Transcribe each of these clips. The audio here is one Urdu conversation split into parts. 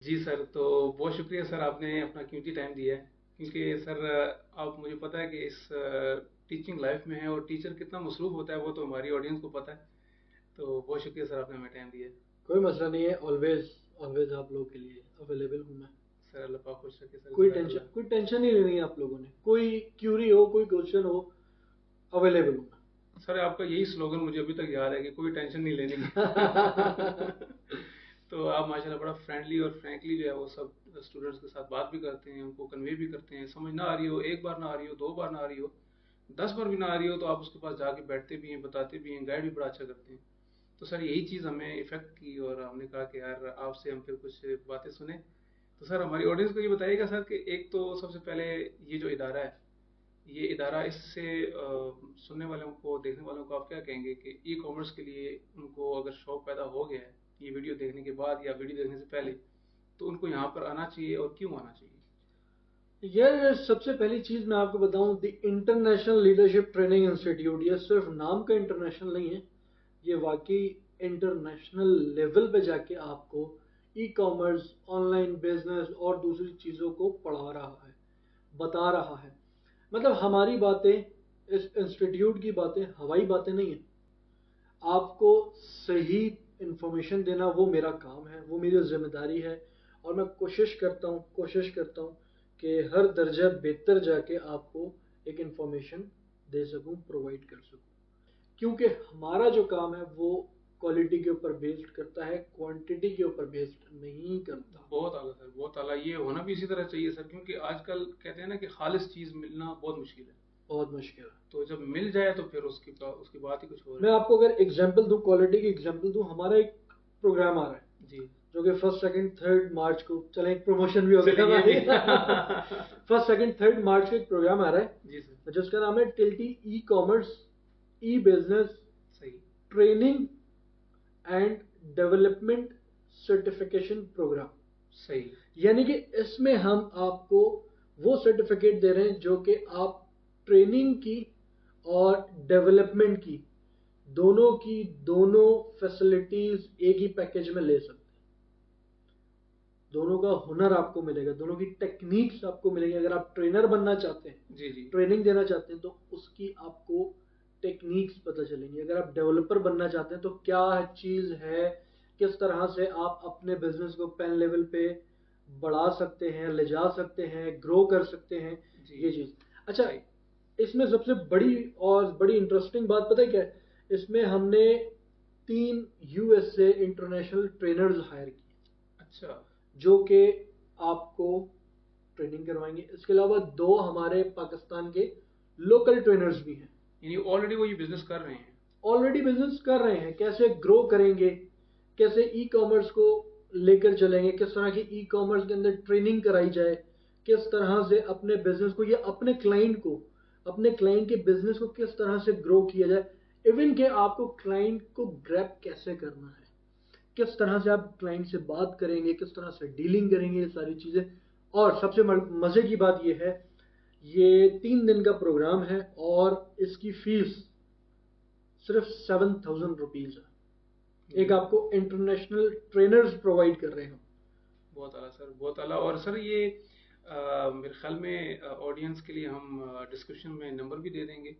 جی سر، تو بہت شکریہ سر، آپ نے اپنا قیمتی ٹائم دیا ہے، کیونکہ سر آپ مجھے پتہ ہے کہ اس ٹیچنگ لائف میں ہے اور ٹیچر کتنا مصروف ہوتا ہے وہ تو ہماری آڈینس کو پتہ ہے، تو بہت شکریہ سر آپ نے ہمیں ٹائم دیا ہے۔ کوئی مسئلہ نہیں ہے، آلویز آلویز آپ لوگوں کے لیے اویلیبل ہوں میں۔ سر اللہ پاک خوش رکھے سر، کوئی جزاک اللہ۔ ٹینشن نہیں لینی ہے آپ لوگوں نے، کوئی کیوری ہو، کوئی کوشچن ہو، اویلیبل ہوں میں۔ سر آپ کا یہی سلوگن مجھے ابھی تک یاد ہے کہ کوئی ٹینشن نہیں لینی تو آپ ماشاءاللہ بڑا فرینڈلی اور فرینکلی جو ہے وہ سب اسٹوڈنٹس کے ساتھ بات بھی کرتے ہیں، ان کو کنوے بھی کرتے ہیں، سمجھ نہ آ رہی ہو، ایک بار نہ آ رہی ہو، 2 بار نہ آ رہی ہو، 10 بار بھی نہ آ رہی ہو، تو آپ اس کے پاس جا کے بیٹھتے بھی ہیں، بتاتے بھی ہیں، گائیڈ بھی بڑا اچھا کرتے ہیں۔ تو سر یہی چیز ہمیں افیکٹ کی اور ہم نے کہا کہ یار آپ سے ہم پھر کچھ باتیں سنیں۔ تو سر ہماری آڈینس کو یہ بتائیے گا سر کہ ایک تو سب سے پہلے یہ جو ادارہ ہے، یہ ادارہ اس سے سننے والوں کو، دیکھنے والوں کو آپ کیا کہیں گے کہ ای کامرس کے لیے ان کو اگر شوق پیدا ہو گیا ہے یہ ویڈیو دیکھنے کے بعد یا ویڈیو دیکھنے سے پہلے، تو ان کو یہاں پر آنا چاہیے اور کیوں آنا چاہیے؟ یہ سب سے پہلی چیز میں آپ کو بتاؤں، the international leadership training institute, یہ صرف نام کا انٹرنیشنل نہیں ہے، یہ واقعی انٹرنیشنل لیول پہ جا کے آپ کو e commerce, on line business اور دوسری چیزوں کو پڑھا رہا ہے، بتا رہا ہے۔ مطلب ہماری باتیں، اس انسٹیٹیوٹ کی باتیں ہوائی باتیں نہیں ہیں، آپ کو صحیح انفارمیشن دینا وہ میرا کام ہے، وہ میری ذمہ داری ہے، اور میں کوشش کرتا ہوں کہ ہر درجہ بہتر جا کے آپ کو ایک انفارمیشن دے سکوں، پرووائڈ کر سکوں، کیونکہ ہمارا جو کام ہے وہ کوالٹی کے اوپر بیسڈ کرتا ہے، کوانٹٹی کے اوپر بیسڈ نہیں کرتا۔ بہت اعلیٰ سر، بہت اعلیٰ، یہ ہونا بھی اسی طرح چاہیے سر، کیونکہ آج کل کہتے ہیں نا کہ خالص چیز ملنا بہت مشکل ہے، بہت مشکل ہے۔ تو جب مل جائے تو پھر اس کی بات ہی کچھ اور میں ہے۔ آپ کو اگر اگزامپل دوں، کوالٹی کی اگزامپل دوں، ہمارا ایک پروگرام آ رہا ہے جی جو کہ 1، 2، 3 مارچ کو، چلیں ایک پروموشن بھی ہو چلیے یہ بھی گیا۔ 1، 2، 3 مارچ کو ایک پروگرام آ رہا ہے جی سر، جس کا نام ہے ٹلٹی ای کامرس ای بزنس صحیح، training and development certification programme. صحیح، یعنی کہ اس میں ہم آپ کو وہ سرٹیفکیٹ دے رہے ہیں جو کہ آپ ٹریننگ کی اور ڈیولپمنٹ کی دونوں فیسلٹیز ایک ہی پیکج میں لے سکتے ہیں۔ دونوں کا ہنر آپ کو ملے گا، دونوں کی ٹیکنیکس آپ کو ملے گی۔ اگر آپ ٹرینر بننا چاہتے ہیں، جی جی، ٹریننگ دینا چاہتے ہیں، تو اس کی آپ کو ٹیکنیکس پتہ چلیں گی۔ اگر آپ ڈیولپر بننا چاہتے ہیں تو کیا چیز ہے، کس طرح سے آپ اپنے بزنس کو پین لیول پہ بڑھا سکتے ہیں، لے جا سکتے ہیں، گرو کر سکتے ہیں، جی یہ چیز۔ اچھا، صحیح، اس میں سب سے بڑی انٹرسٹنگ بات پتہ ہے کیا ہے؟ اس میں ہم نے 3 USA انٹرنیشنل ٹرینرز ہائر کیے اچھا، جو کہ آپ کو ٹریننگ کروائیں گے۔ اس کے علاوہ 2 ہمارے پاکستان کے لوکل ٹرینرز بھی ہیں، یعنی آلریڈی وہ یہ بزنس کر رہے ہیں۔ آلریڈی بزنس کر رہے ہیں، کیسے گرو کریں گے، کیسے ای کامرس کو لے کر چلیں گے، کس طرح کی ای کامرس کے اندر ٹریننگ کرائی جائے، کس طرح سے اپنے بزنس کو یا اپنے کلائنٹ کے بزنس کو کس طرح سے گرو کیا جائے، ایون کہ آپ کو کلائنٹ کو گریب کیسے کرنا ہے، کس طرح سے آپ کلائنٹ سے بات کریں گے، کس طرح سے ڈیلنگ کریں گے، یہ ساری چیزیں۔ اور سب سے مزے کی بات یہ ہے، یہ 3 دن کا پروگرام ہے اور اس کی فیس صرف 7,000 روپیز ہے۔ ایک آپ کو انٹرنیشنل ٹرینرز پرووائڈ کر رہے ہیں۔ بہت اعلیٰ سر، بہت اعلیٰ۔ اور سر یہ میرے خیال میں آڈینس کے لیے ہم ڈسکرپشن میں نمبر بھی دے دیں گے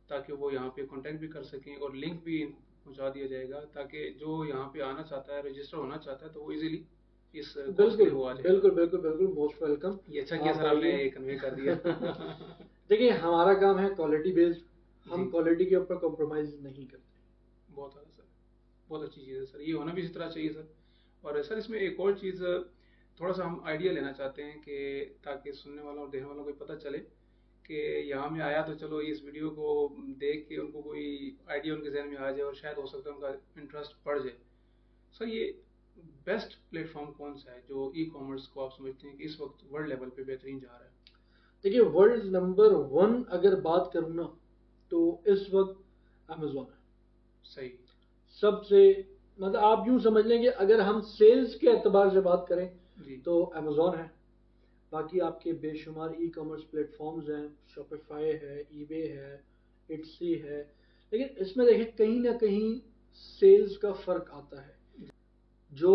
تاکہ وہ یہاں پہ کانٹیکٹ بھی کر سکیں، اور لنک بھی پہنچا دیا جائے گا تاکہ جو یہاں پہ آنا چاہتا ہے، رجسٹر ہونا چاہتا ہے، تو وہ ایزیلی اس کورس کے لیے وہ آ جائے گا۔ بالکل موسٹ ویلکم۔ یہ اچھا کیا سر، آپ نے یہ کنوے کر دیا۔ دیکھیے ہمارا کام ہے کوالٹی بیسڈ، ہم جی، کوالٹی کے اوپر کمپرومائز نہیں کرتے۔ بہت اعلیٰ سر، بہت اچھی چیز ہے سر، یہ ہونا بھی اسی طرح چاہیے سر۔ اور سر اس میں ایک اور چیز تھوڑا سا ہم آئیڈیا لینا چاہتے ہیں کہ تاکہ سننے والوں اور دیکھنے والوں کو پتہ چلے کہ یہاں میں آیا تو چلو اس ویڈیو کو دیکھ کے ان کو کوئی آئیڈیا ان کے ذہن میں آ جائے اور شاید ہو سکتا ہے ان کا انٹرسٹ بڑھ جائے۔ سر یہ بیسٹ پلیٹ فارم کون سا ہے جو ای کامرس کو آپ سمجھتے ہیں کہ اس وقت ورلڈ لیول پہ بہترین جا رہا ہے؟ دیکھیے ورلڈ نمبر 1 اگر بات کروں نا تو اس وقت امیزون ہے صحیح، سب سے، مطلب آپ یوں سمجھ لیں کہ اگر ہم سیلز کے اعتبار سے بات کریں جی، تو امیزون ہے۔ باقی آپ کے بے شمار ای کامرس پلیٹ فارمز ہیں، شاپیفائی ہے، ای بے ہے، اٹسی ہے، لیکن اس میں دیکھیں کہیں نہ کہیں سیلز کا فرق آتا ہے۔ جو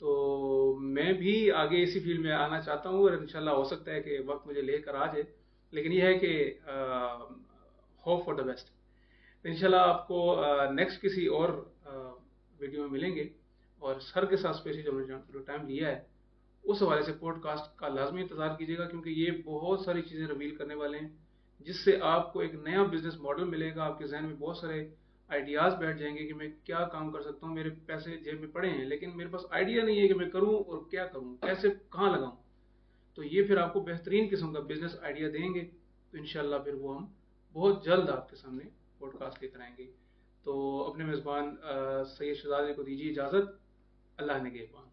تو میں بھی آگے اسی فیلڈ میں آنا چاہتا ہوں، اور انشاءاللہ ہو سکتا ہے کہ وقت مجھے لے کر آ جائے، لیکن یہ ہے کہ ہوپ فار دا بیسٹ. انشاءاللہ آپ کو نیکسٹ کسی اور ویڈیو میں ملیں گے، اور سر کے ساتھ اسپیشلی جو ٹائم لیا ہے اس حوالے سے پوڈ کاسٹ کا لازمی انتظار کیجیے گا، کیونکہ یہ بہت ساری چیزیں ریویل کرنے والے ہیں جس سے آپ کو ایک نیا بزنس ماڈل ملے گا. آپ کے ذہن میں بہت سارے آئیڈیاز بیٹھ جائیں گے کہ میں کیا کام کر سکتا ہوں، میرے پیسے جیب میں پڑے ہیں لیکن میرے پاس آئیڈیا نہیں ہے کہ میں کروں اور کیا کروں، کیسے کہاں لگاؤں. تو یہ پھر آپ کو بہترین قسم کا بزنس آئیڈیا دیں گے، تو انشاءاللہ پھر وہ ہم بہت جلد آپ کے سامنے پوڈ کاسٹ لے کر آئیں گے. تو اپنے میزبان سید شہزاد کو دیجیے اجازت. اللہ نگہبان.